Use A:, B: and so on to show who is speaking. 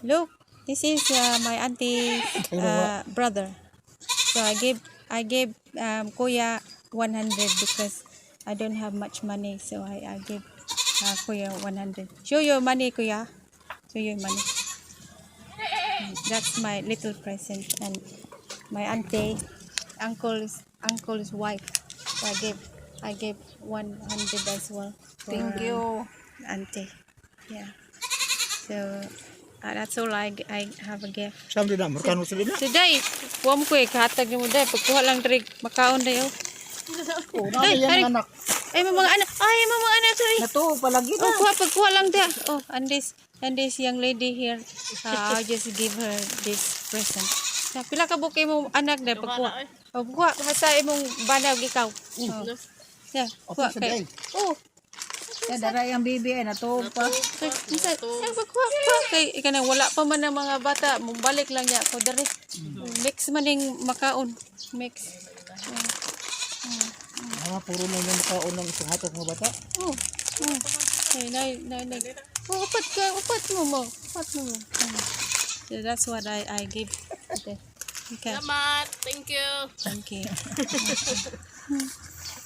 A: Look, this is my auntie brother. So I gave Kuya 100 because I don't have much money. So I gave Kuya 100. Show your money, Kuya. Show your money. That's my little present, and my uncle's wife. So I gave 100 as well.
B: Thank you.
A: Auntie. Yeah. So that's all I have a gift.
C: Saan din na? Markano sila na?
A: Today, kuha mo ko kahatag mo day. Pagkuha lang diri makaon dayo.
C: Oo, namin yan anak.
A: Ay mga anak. Ay mga anak sorry.
B: Nato palagi
A: Oh,
B: na.
A: pagkuha lang dia. Oh, and this young lady here, I'll just give her this present. Sa pila ka bukay mo anak na pagkuha. Oh, kuha sa imong banag ikaw. Oh. Yeah, kuha kay. Oh,
B: Ya daray ang bibi ay nato pa.
A: sa pagkuha kay kanang wala pa man ang mga bata, balik lang niya ako diri. Mix man ning makaon. Mix.
C: Puro na yung makaon ng isang hatok mga bata.
A: Oh. Oh. Hey, nay. Oh, upat mo. So that's what I give. Okay.
D: Salamat. Thank you.
A: Thank you.